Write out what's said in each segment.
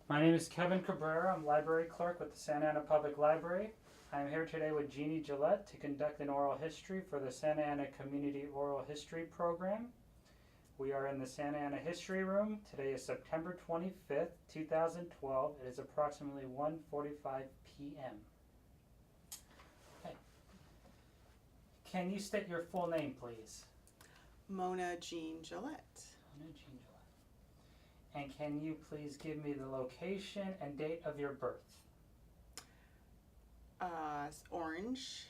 My name is Kevin Cabrera. I'm library clerk with the Santa Ana Public Library. I am here today with Jeannie Gillett to conduct an oral history for the Santa Ana Community Oral History Program. We are in the Santa Ana History Room. Today is September 25th, 2012. It is approximately 1:45 p.m. Okay. Can you state your full name, please? Mona Jean Gillett. Mona Jean Gillett. And can you please give me the location and date of your birth? Orange,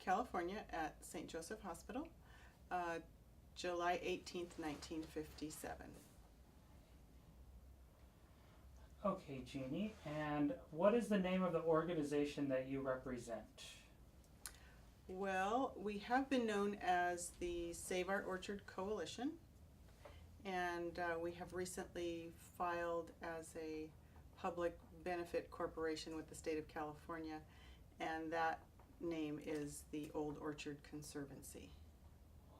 California at St. Joseph Hospital, July 18th, 1957. Okay, Jeannie, and what is the name of the organization that you represent? Well, we have been known as the Save Our Orchard Coalition, and we have recently filed as a public benefit corporation with the state of California, and that name is the Old Orchard Conservancy.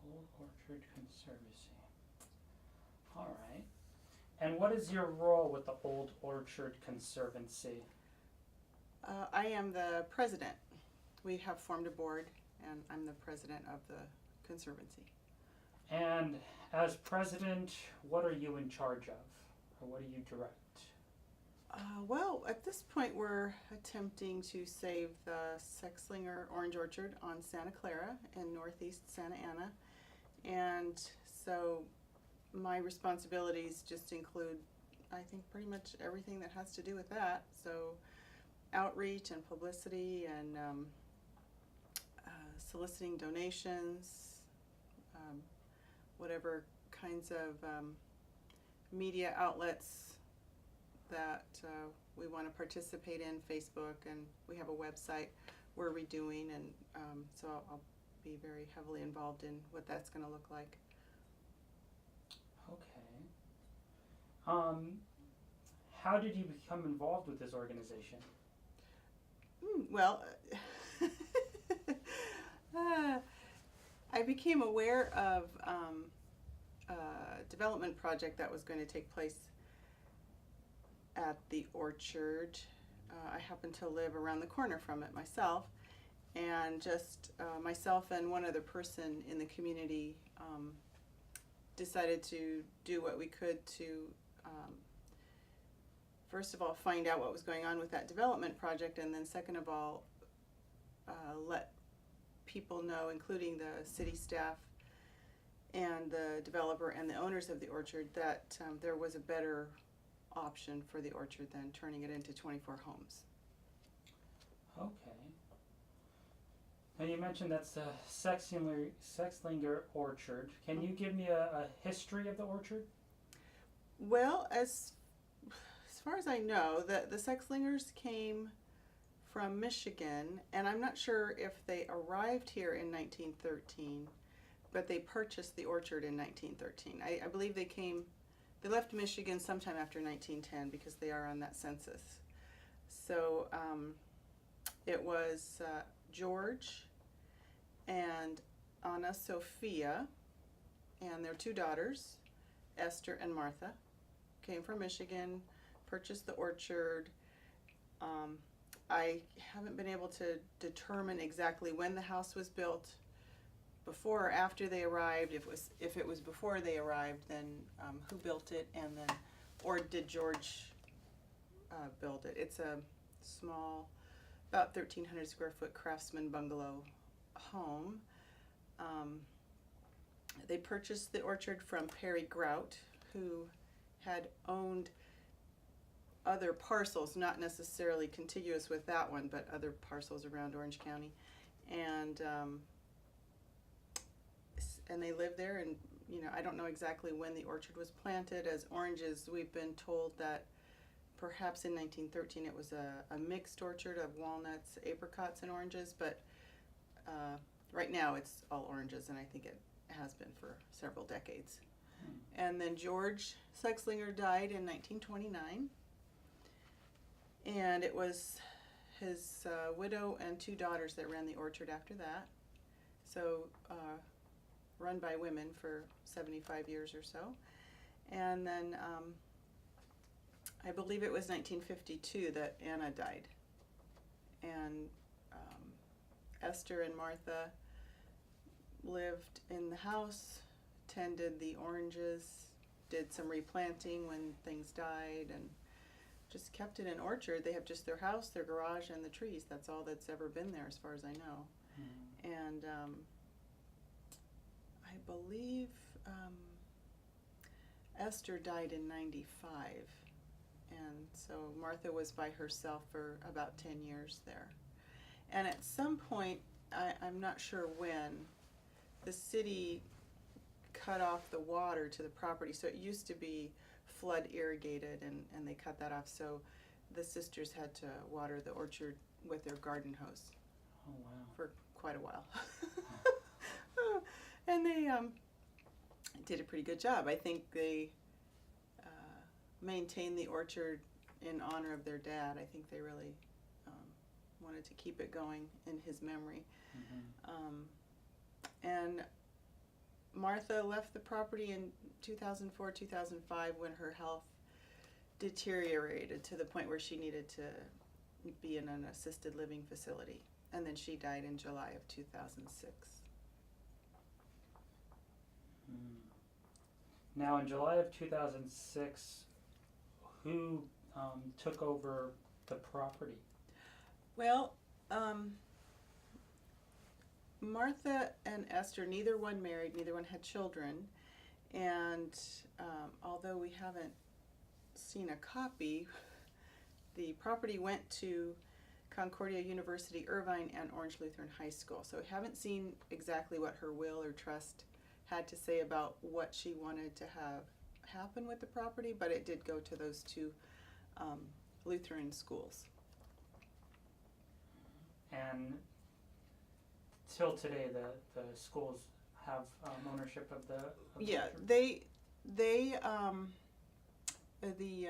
Old Orchard Conservancy. All right. And what is your role with the Old Orchard Conservancy? I am the president. We have formed a board, and I'm the president of the Conservancy. And as president, what are you in charge of, or what do you direct? Well, at this point, we're attempting to save the Sexlinger Orange Orchard on Santa Clara in northeast Santa Ana. And so my responsibilities just include, I think, pretty much everything that has to do with that. So outreach and publicity and soliciting donations, whatever kinds of media outlets that we want to participate in, Facebook, and we have a website we're redoing, and so I'll be very heavily involved in what that's going to look like. Okay. How did you become involved with this organization? Well, I became aware of a development project that was going to take place at the orchard. I happen to live around the corner from it myself, and just myself and one other person in the community decided to do what we could to first of all find out what was going on with that development project, and then second of all let people know, including the city staff and the developer and the owners of the orchard, that there was a better option for the orchard than turning it into 24 homes. Okay. Now you mentioned that's the Sexlinger Orchard. Can you give me a history of the orchard? Well, as far as I know, the Sexlingers came from Michigan, and I'm not sure if they arrived here in 1913, but they purchased the orchard in 1913. I believe they left Michigan sometime after 1910 because they are on that census. So it was George and Anna Sophia and their two daughters, Esther and Martha, came from Michigan, purchased the orchard. I haven't been able to determine exactly when the house was built, before or after they arrived. If it was before they arrived, then who built it, and then, or did George build it? It's a small, about 1,300 square foot craftsman bungalow home. They purchased the orchard from Perry Grout, who had owned other parcels, not necessarily contiguous with that one, but other parcels around Orange County, and they lived there. And I don't know exactly when the orchard was planted. As oranges, we've been told that perhaps in 1913 it was a mixed orchard of walnuts, apricots, and oranges, but right now it's all oranges, and I think it has been for several decades. And then George Sexlinger died in 1929, and it was his widow and two daughters that ran the orchard after that. So run by women for 75 years or so. And then I believe it was 1952 that Anna died. And Esther and Martha lived in the house, tended the oranges, did some replanting when things died, and just kept it an orchard. They have just their house, their garage, and the trees. That's all that's ever been there as far as I know. And I believe Esther died in 95. And so Martha was by herself for about 10 years there. And at some point, I'm not sure when, the city cut off the water to the property. So it used to be flood irrigated, and they cut that off. So the sisters had to water the orchard with their garden hose. Oh, wow. For quite a while. And they did a pretty good job. I think they maintained the orchard in honor of their dad. I think they really wanted to keep it going in his memory. And Martha left the property in 2004, 2005 when her health deteriorated to the point where she needed to be in an assisted living facility. And then she died in July of 2006. Now, in July of 2006, who took over the property? Well, Martha and Esther, neither one married, neither one had children. And although we haven't seen a copy, the property went to Concordia University, Irvine, and Orange Lutheran High School. So we haven't seen exactly what her will or trust had to say about what she wanted to have happen with the property, but it did go to those two Lutheran schools. And till today, the schools have ownership of the Yeah, orchard? the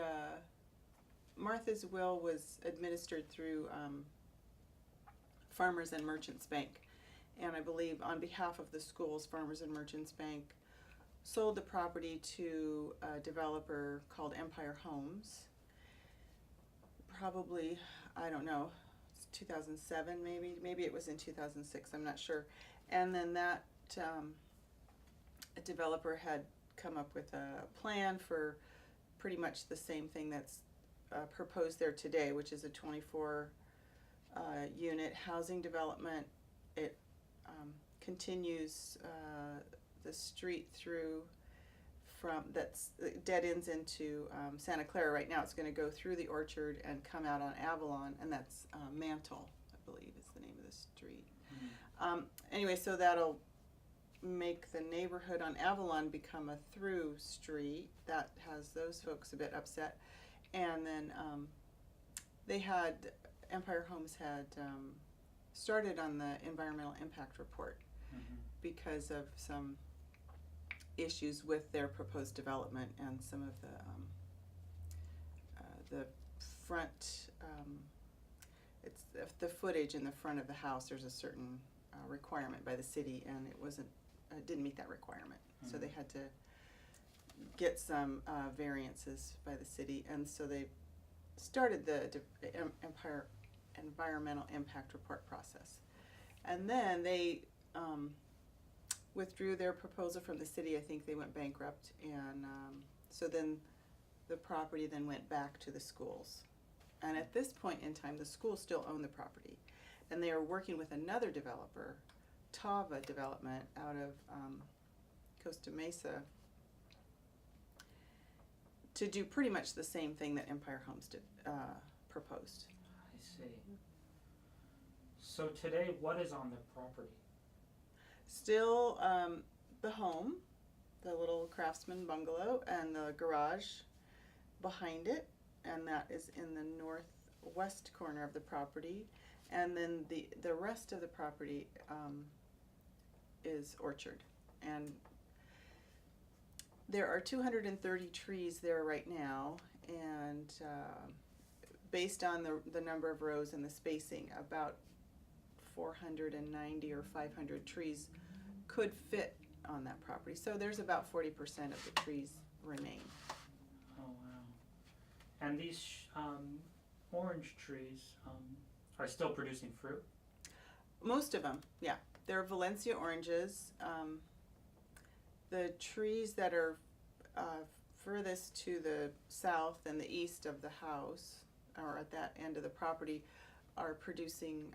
Martha's will was administered through Farmers and Merchants Bank, and I believe on behalf of the schools, Farmers and Merchants Bank sold the property to a developer called Empire Homes. Probably, I don't know, 2007 maybe it was in 2006, I'm not sure. And then that developer had come up with a plan for pretty much the same thing that's proposed there today, which is a 24 unit housing development. It continues the street through that's dead ends into Santa Clara. Right now it's going to go through the orchard and come out on Avalon, and that's Mantle, I believe is the name of the street. Anyway, so that'll make the neighborhood on Avalon become a through street. That has those folks a bit upset. And then Empire Homes had started on the environmental impact report because of some issues with their proposed development and some of the front, it's the footage in the front of the house. There's a certain requirement by the city, and it didn't meet that requirement. So they had to get some variances by the city, and so they started the Empire environmental impact report process. And then they withdrew their proposal from the city. I think they went bankrupt, and so then the property then went back to the schools. And at this point in time, the schools still own the property, and they are working with another developer, Tava Development, out of Costa Mesa, to do pretty much the same thing that Empire Homes did, proposed. I see. So today, what is on the property? Still the home, the little craftsman bungalow, and the garage behind it, and that is in the northwest corner of the property. And then the rest of the property is orchard. And there are 230 trees there right now, and based on the number of rows and the spacing, about 490 or 500 trees could fit on that property. So there's about 40% of the trees remain. Oh, wow. And these orange trees are still producing fruit? Most of them, yeah. They're Valencia oranges. The trees that are furthest to the south and the east of the house, or at that end of the property, are producing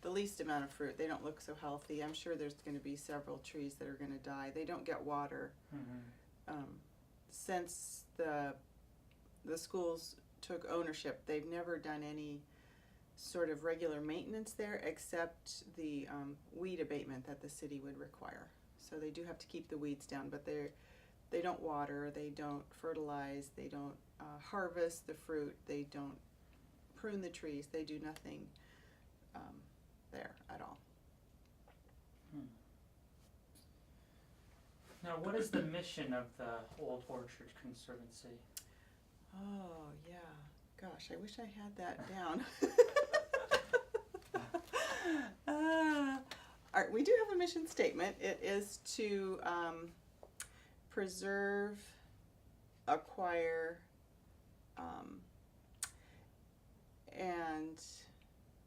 the least amount of fruit. They don't look so healthy. I'm sure there's going to be several trees that are going to die. They don't get water. Since the schools took ownership, they've never done any sort of regular maintenance there except the weed abatement that the city would require. So they do have to keep the weeds down, but they don't water, they don't fertilize, they don't harvest the fruit, they don't prune the trees, they do nothing there at all. Now, what is the mission of the Old Orchard Conservancy? Oh, yeah. Gosh, I wish I had that down. All right, we do have a mission statement. It is to preserve, acquire, and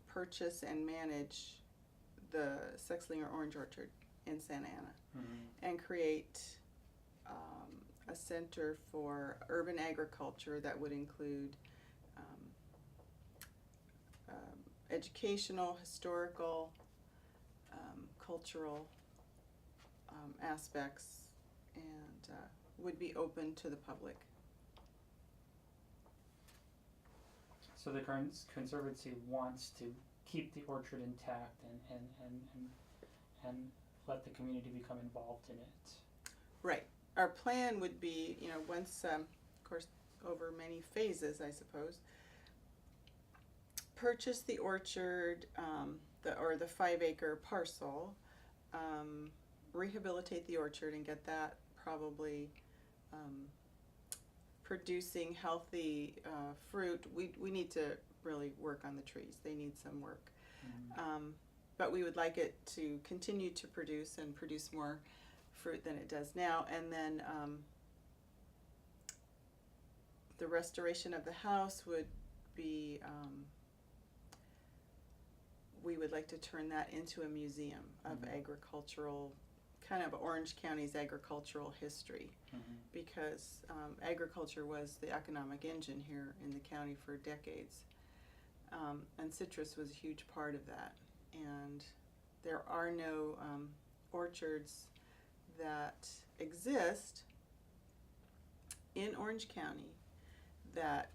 purchase and manage the Sexlinger Orange Orchard in Santa Ana, and create a center for urban agriculture that would include educational, historical, cultural aspects, and would be open to the public. So the Conservancy wants to keep the orchard intact and let the community become involved in it. Right. Our plan would be, once, of course, over many phases, I suppose, purchase the orchard, the 5-acre parcel, rehabilitate the orchard and get that probably producing healthy fruit. We need to really work on the trees. They need some work. But we would like it to continue to produce and produce more fruit than it does now. And then the restoration of the house would be, we would like to turn that into a museum of agricultural, kind of Orange County's agricultural history, because agriculture was the economic engine here in the county for decades. And citrus was a huge part of that. And there are no orchards that exist in Orange County that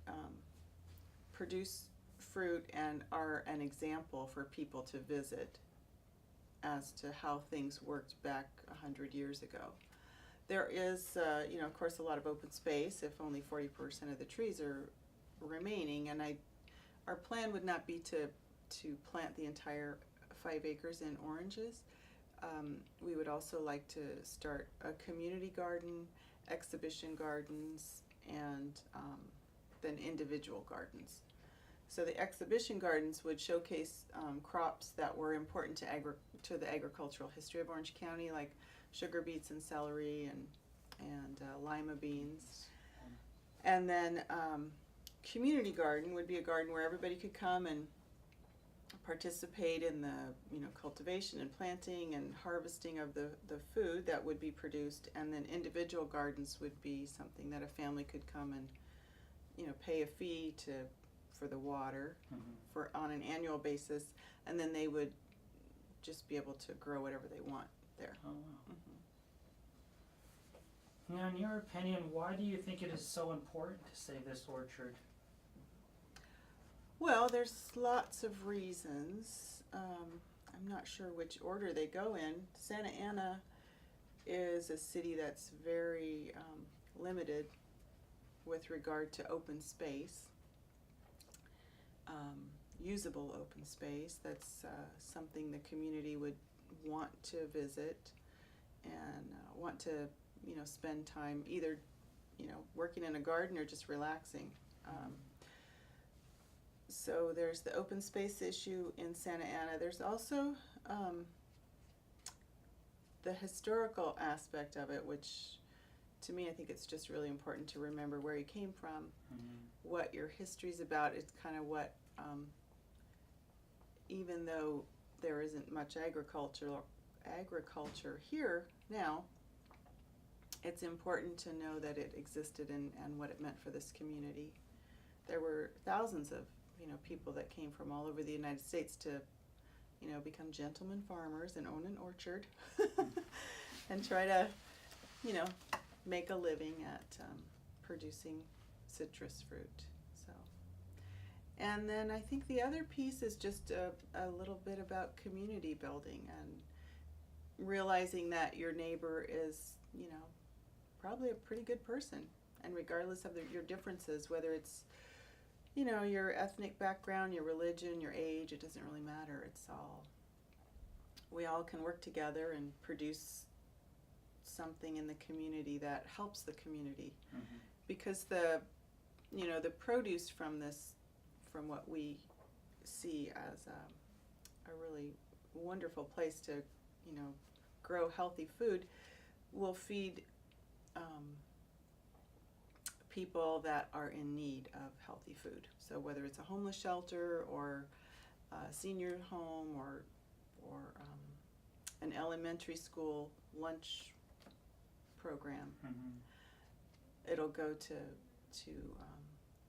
produce fruit and are an example for people to visit as to how things worked back 100 years ago. There is, of course, a lot of open space if only 40% of the trees are remaining, and our plan would not be to plant the entire 5 acres in oranges. We would also like to start a community garden, exhibition gardens, and then individual gardens. So the exhibition gardens would showcase crops that were important to the agricultural history of Orange County, like sugar beets and celery and lima beans. And then community garden would be a garden where everybody could come and participate in the cultivation and planting and harvesting of the food that would be produced. And then individual gardens would be something that a family could come and pay a fee for the water on an annual basis, and then they would just be able to grow whatever they want there. Oh, wow. Now, in your opinion, why do you think it is so important to save this orchard? Well, there's lots of reasons. I'm not sure which order they go in. Santa Ana is a city that's very limited with regard to open space, usable open space. That's something the community would want to visit and want to spend time either working in a garden or just relaxing. So there's the open space issue in Santa Ana. There's also the historical aspect of it, which to me, I think it's just really important to remember where you came from, Mm-hmm. what your history's about. It's kind of what, even though there isn't much agriculture here now, it's important to know that it existed and what it meant for this community. There were thousands of, people that came from all over the United States to, become gentlemen farmers and own an orchard and try to, make a living at producing citrus fruit. So, and then I think the other piece is just a little bit about community building and realizing that your neighbor is, probably a pretty good person, and regardless of your differences, whether it's, your ethnic background, your religion, your age, it doesn't really matter. It's all, we all can work together and produce something in the community that helps the community. Mm-hmm. Because the produce from what we see as a really wonderful place to, grow healthy food, will feed people that are in need of healthy food. So whether it's a homeless shelter or a senior home or an elementary school lunch program, Mm-hmm. it'll go to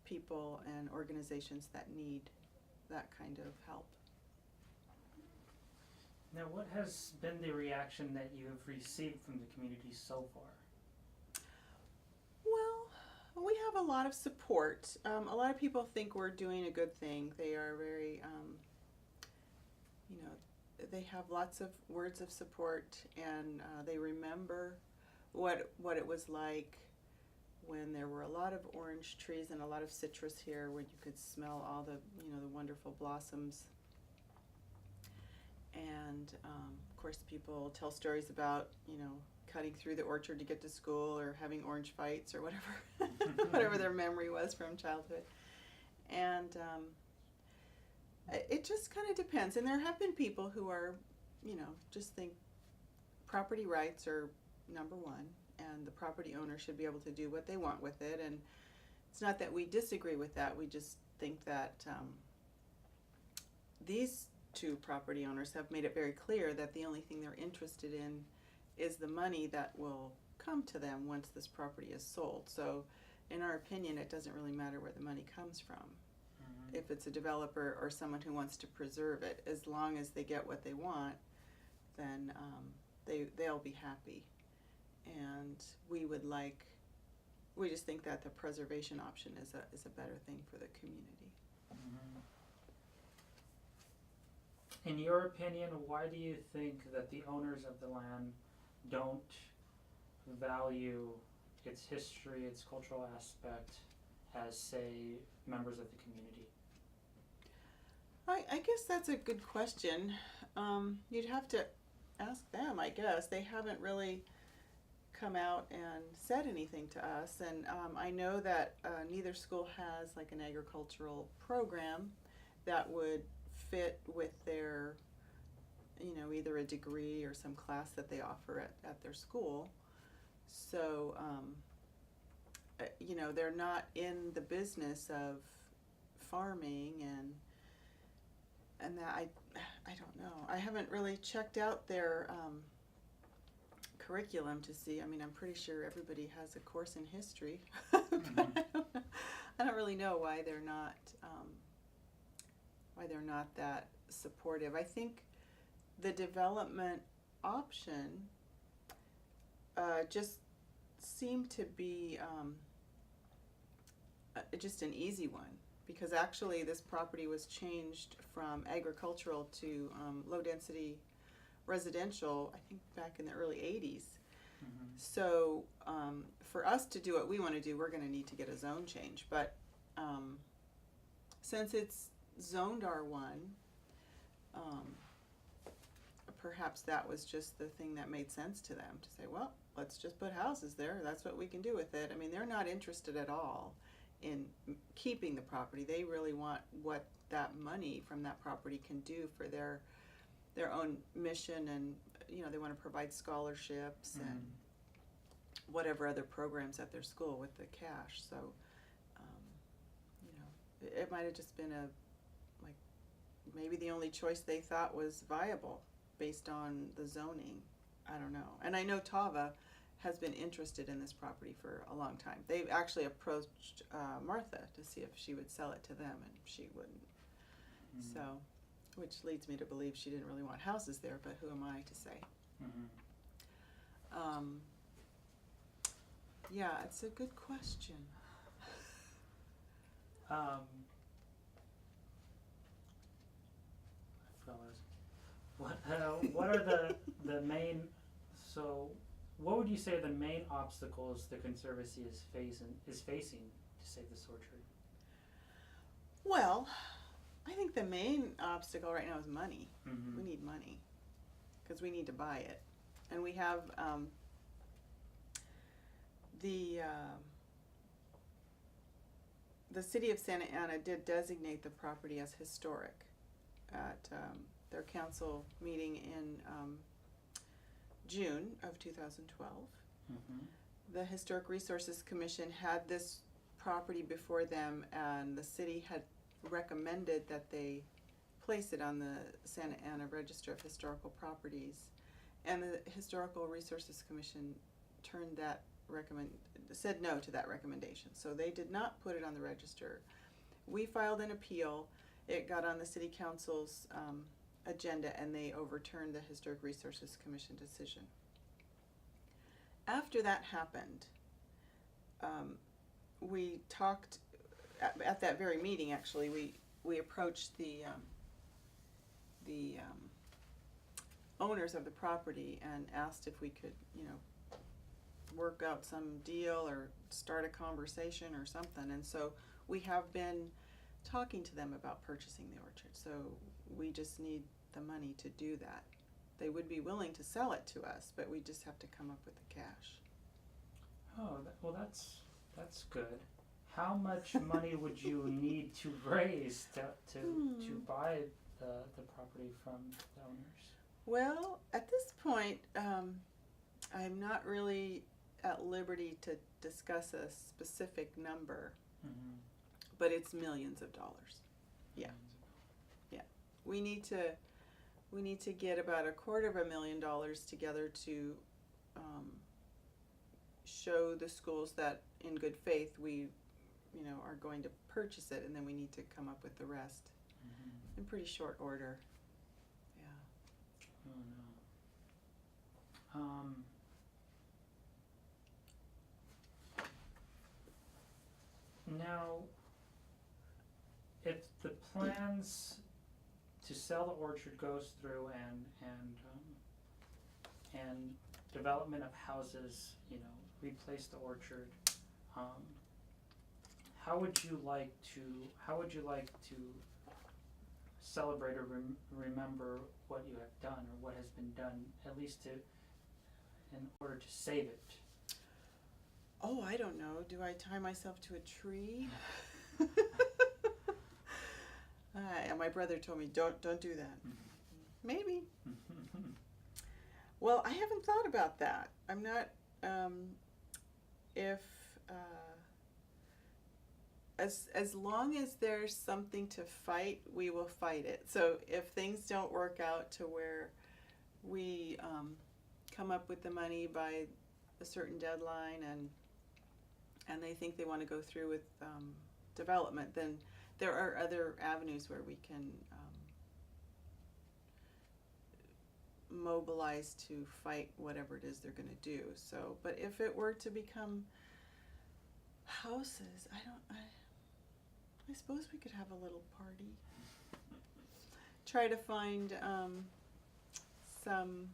people and organizations that need that kind of help. Now, what has been the reaction that you have received from the community so far? Well, we have a lot of support. A lot of people think we're doing a good thing. They are very, they have lots of words of support, and they remember what it was like when there were a lot of orange trees and a lot of citrus here, when you could smell all the, the wonderful blossoms. And of course, people tell stories about, cutting through the orchard to get to school, or having orange fights, or whatever, whatever their memory was from childhood. And it just kind of depends. And there have been people who are, just think property rights are number one, and the property owner should be able to do what they want with it. And it's not that we disagree with that. We just think that these two property owners have made it very clear that the only thing they're interested in is the money that will come to them once this property is sold. So in our opinion, it doesn't really matter where the money comes from. Mm-hmm. If it's a developer or someone who wants to preserve it, as long as they get what they want, then they'll be happy. And we just think that the preservation option is a better thing for the community. Mm-hmm. In your opinion, why do you think that the owners of the land don't value its history, its cultural aspect, as, say, members of the community? I guess that's a good question. You'd have to ask them, I guess. They haven't really come out and said anything to us. And I know that neither school has like an agricultural program that would fit with their, either a degree or some class that they offer at their school. So, they're not in the business of farming and that I don't know. I haven't really checked out their curriculum to see. I mean, I'm pretty sure everybody has a course in history, Mm-hmm. but I don't really know why they're not that supportive. I think the development option just seemed to be just an easy one, because actually this property was changed from agricultural to low density residential, I think back in the early 80s. Mm-hmm. So for us to do what we want to do, we're going to need to get a zone change. But since it's zoned R1, perhaps that was just the thing that made sense to them, to say, well, let's just put houses there. That's what we can do with it. I mean, they're not interested at all in keeping the property. They really want what that money from that property can do for their own mission, and they want to provide scholarships whatever other programs at their school with the cash. So, it might have just been maybe the only choice they thought was viable based on the zoning. I don't know. And I know Tava has been interested in this property for a long time. They actually approached Martha to see if she would sell it to them, and she wouldn't. Mm-hmm. So, which leads me to believe she didn't really want houses there, but who am I to say? Mm-hmm. Yeah, it's a good question. What are the main, so what would you say are the main obstacles the Conservancy is facing to save this orchard? Well, I think the main obstacle right now is money. Mm-hmm. We need money because we need to buy it, and we have the city of Santa Ana did designate the property as historic at their council meeting in June of 2012. Mm-hmm. The Historic Resources Commission had this property before them, and the city had recommended that they place it on the Santa Ana Register of Historical Properties, and the Historical Resources Commission said no to that recommendation. So they did not put it on the register. We filed an appeal. It got on the city council's agenda, and they overturned the Historic Resources Commission decision. After that happened, we talked at that very meeting. Actually, we approached the owners of the property and asked if we could, work out some deal or start a conversation or something. And so we have been talking to them about purchasing the orchard. So we just need the money to do that. They would be willing to sell it to us, but we just have to come up with the cash. Oh, well, that's good. How much money would you need to raise to buy the property from the owners? Well, at this point, I'm not really at liberty to discuss a specific number, mm-hmm. but it's millions of dollars. Yeah, yeah. We need to get about $250,000 together to show the schools that, in good faith, we, are going to purchase it, and then we need to come up with the rest in pretty short order. Yeah. Oh no. Now, if the plans to sell the orchard goes through and development of houses, replace the orchard, how would you like to celebrate or remember what you have done or what has been done, at least in order to save it? Oh, I don't know. Do I tie myself to a tree? My brother told me, don't do that. Maybe. Well, I haven't thought about that. I'm not, as long as there's something to fight, we will fight it. So if things don't work out to where we come up with the money by a certain deadline and they think they want to go through with development, then there are other avenues where we can mobilize to fight whatever it is they're going to do. So, but if it were to become houses, I suppose we could have a little party. Try to find some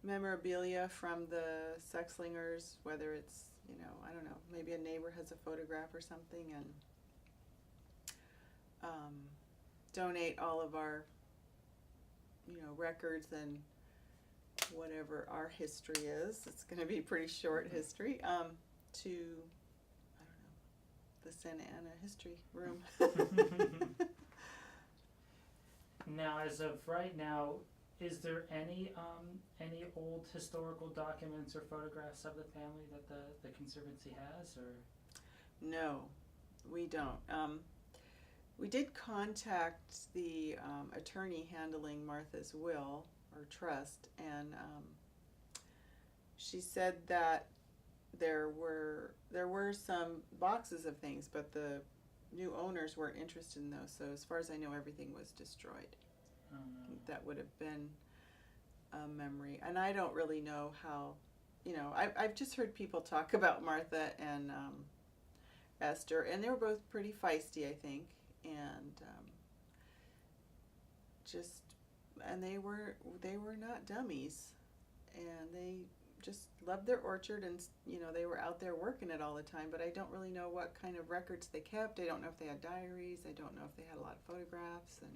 memorabilia from the Sexlingers, whether it's, I don't know, maybe a neighbor has a photograph or something, and donate all of our, records and whatever our history is. It's going to be pretty short history, to, I don't know, the Santa Ana History Room. Now, as of right now, Is there any old historical documents or photographs of the family that the Conservancy has, or? No, we don't. We did contact the attorney handling Martha's will or trust, and she said that there were some boxes of things, but the new owners weren't interested in those. So as far as I know, everything was destroyed. That would have been a memory, and I don't really know how. I've just heard people talk about Martha and Esther, and they were both pretty feisty, I think, and they were not dummies, and they just loved their orchard, and they were out there working it all the time. But I don't really know what kind of records they kept. I don't know if they had diaries. I don't know if they had a lot of photographs. And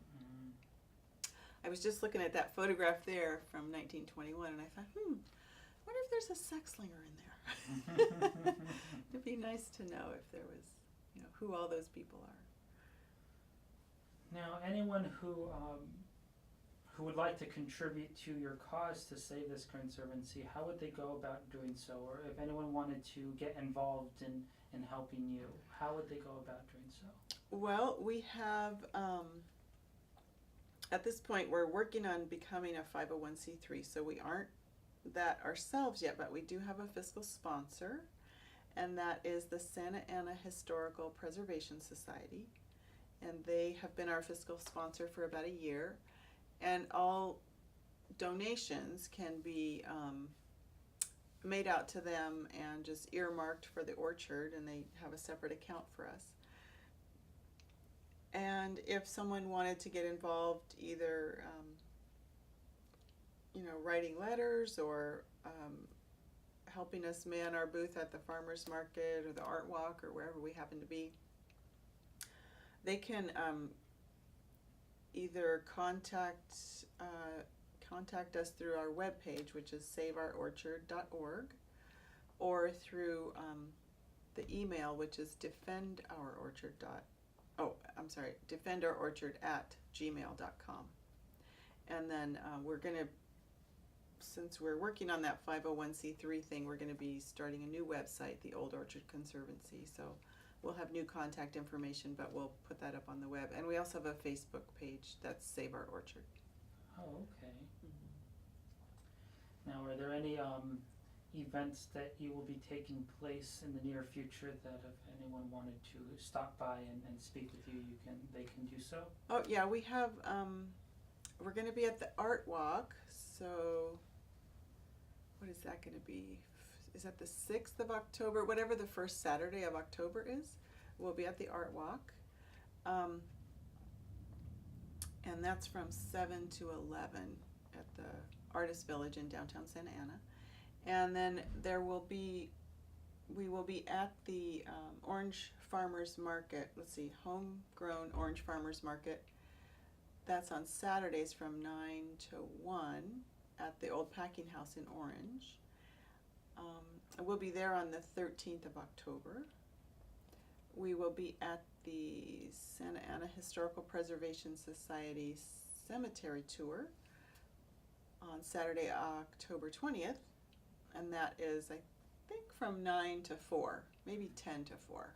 I was just looking at that photograph there from 1921, and I thought, wonder if there's a sex slinger in there. It'd be nice to know if there was, who all those people are. Now, anyone who would like to contribute to your cause to save this conservancy, how would they go about doing so? Or if anyone wanted to get involved in helping you, how would they go about doing so? Well, we have, at this point, we're working on becoming a 501c3, so we aren't that ourselves yet, but we do have a fiscal sponsor, and that is the Santa Ana Historical Preservation Society, and they have been our fiscal sponsor for about a year, and all donations can be made out to them and just earmarked for the orchard, and they have a separate account for us. And if someone wanted to get involved, either writing letters or helping us man our booth at the farmers market or the art walk or wherever we happen to be, they can either contact us through our webpage, which is saveourorchard.org, or through the email, which is defendourorchard@gmail.com. And then we're going to, since we're working on that 501c3 thing, we're going to be starting a new website, the Old Orchard Conservancy. So we'll have new contact information, but we'll put that up on the web. And we also have a Facebook page that's Save Our Orchard. Oh, okay. Now, are there any events that you will be taking place in the near future that if anyone wanted to stop by and speak with you, they can do so? Oh yeah, we have, we're going to be at the art walk, so what is that going to be? Is that the 6th of October? Whatever the first Saturday of October is, we'll be at the art walk. And that's from 7 to 11 at the Artist Village in downtown Santa Ana. And then we will be at the Orange Farmers Market, Homegrown Orange Farmers Market. That's on Saturdays from 9 to 1 at the Old Packing House in Orange. We'll be there on the 13th of October. We will be at the Santa Ana Historical Preservation Society Cemetery Tour on Saturday, October 20th, and that is, I think, from 9 to 4, maybe 10 to 4.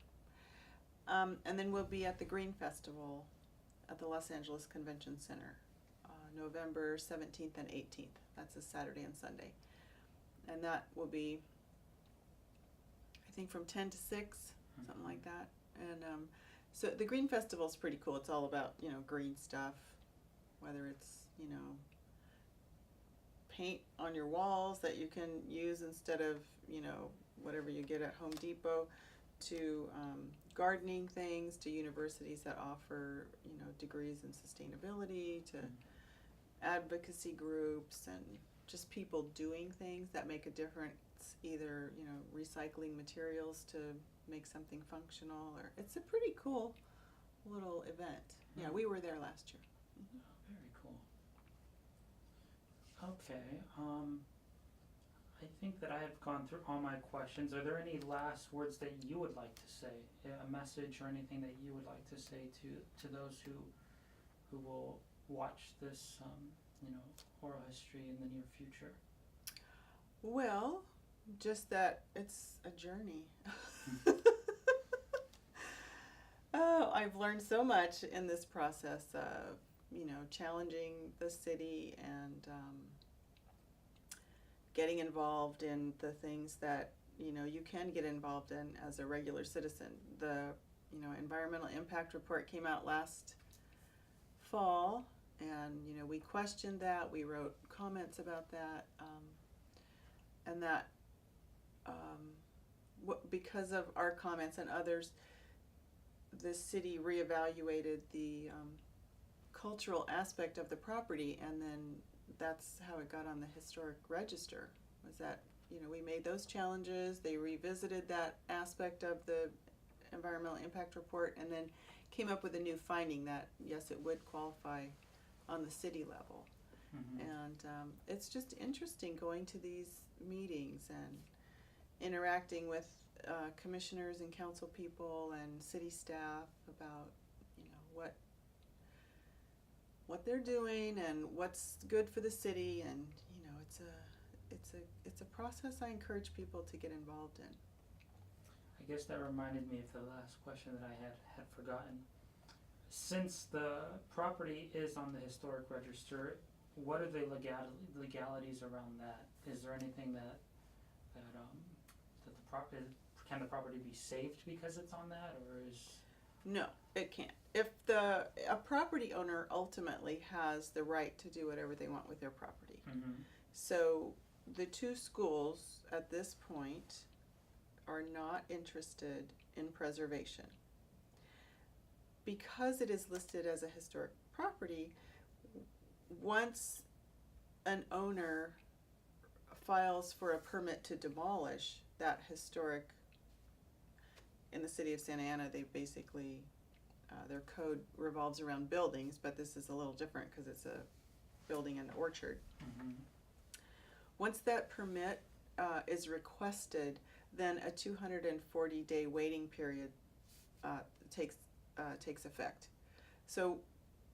And then we'll be at the Green Festival at the Los Angeles Convention Center, November 17th and 18th. That's a Saturday and Sunday. And that will be, I think, from 10 to 6, something like that. And so the Green Festival is pretty cool. It's all about, green stuff, whether it's, paint on your walls that you can use instead of, whatever you get at Home Depot, to gardening things, to universities that offer, degrees in sustainability, to advocacy groups, and just people doing things that make a difference, either, recycling materials to make something functional, or it's a pretty cool little event. Yeah, we were there last year. Oh, very cool. Okay, I think that I have gone through all my questions. Are there any last words that you would like to say? A message or anything that you would like to say to those who will watch this oral history in the near future? Well, just that it's a journey. Oh, I've learned so much in this process of, challenging the city and getting involved in the things that, you can get involved in as a regular citizen. The, environmental impact report came out last fall, and, we questioned that. We wrote comments about that, and that because of our comments and others, the city reevaluated the cultural aspect of the property, and then that's how it got on the historic register. Was that we made those challenges, they revisited that aspect of the environmental impact report, and then came up with a new finding that yes, it would qualify on the city level. And it's just interesting going to these meetings and interacting with commissioners and council people and city staff about what they're doing and what's good for the city, and it's a process I encourage people to get involved in. I guess that reminded me of the last question that I had forgotten. Since the property is on the historic register, what are the legalities around that? Is there anything that the property, can the property be saved because it's on that, or is? No, it can't. If a property owner ultimately has the right to do whatever they want with their property. So the two schools at this point are not interested in preservation. Because it is listed as a historic property, once an owner files for a permit to demolish that historic, in the city of Santa Ana, they basically, their code revolves around buildings, but this is a little different because it's a building and orchard. Once that permit is requested, then a 240-day waiting period takes effect. So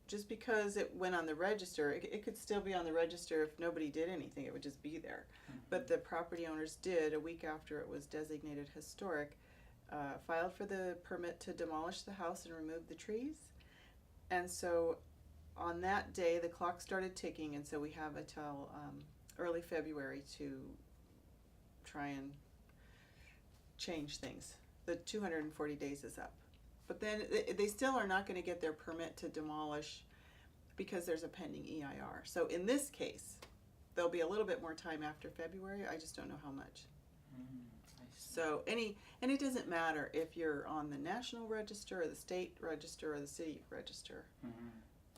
just because it went on the register, it could still be on the register if nobody did anything. It would just be there. But the property owners did, a week after it was designated historic, filed for the permit to demolish the house and remove the trees. And so on that day, the clock started ticking, and so we have until early February to try and change things. The 240 days is up. But then they still are not going to get their permit to demolish because there's a pending EIR. So in this case, there'll be a little bit more time after February. I just don't know how much. So and it doesn't matter if you're on the national register or the state register or the city register.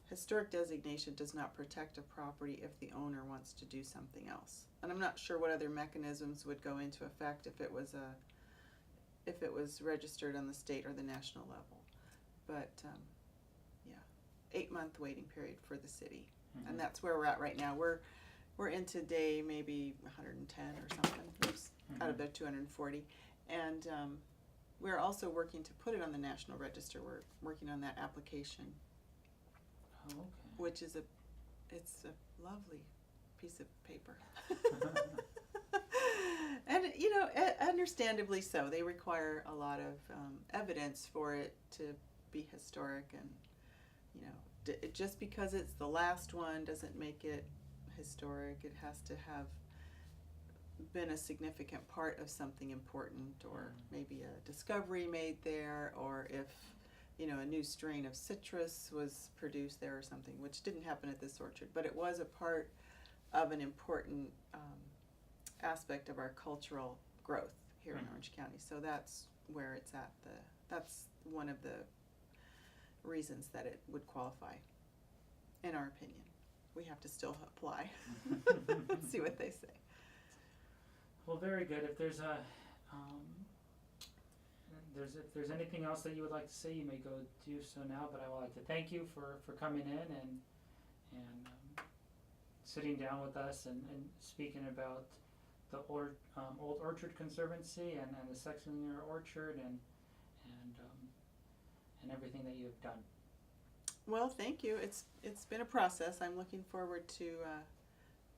Historic designation does not protect a property if the owner wants to do something else. And I'm not sure what other mechanisms would go into effect if it was registered on the state or the national level. But 8-month waiting period for the city. And that's where we're at right now. We're into day maybe 110 or something out of the 240. And we're also working to put it on the national register. We're working on that application. Okay. Which is it's a lovely piece of paper. And understandably so. They require a lot of evidence for it to be historic, and just because it's the last one doesn't make it historic. It has to have been a significant part of something important, or maybe a discovery made there, or if a new strain of citrus was produced there or something, which didn't happen at this orchard, but it was a part of an important aspect of our cultural growth here in Orange County. So that's where it's at. That's one of the reasons that it would qualify, in our opinion. We have to still apply. See what they say. Well, very good. If there's if there's anything else that you would like to say, you may go do so now. But I would like to thank you for coming in and sitting down with us and speaking about the Old Orchard Conservancy and the Sexlinger Orchard and everything that you have done. Well, thank you. It's been a process. I'm looking forward to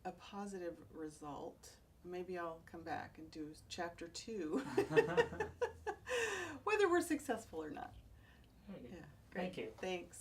a positive result. Maybe I'll come back and do chapter 2, whether we're successful or not. Hey, Yeah, Thank you. Thanks.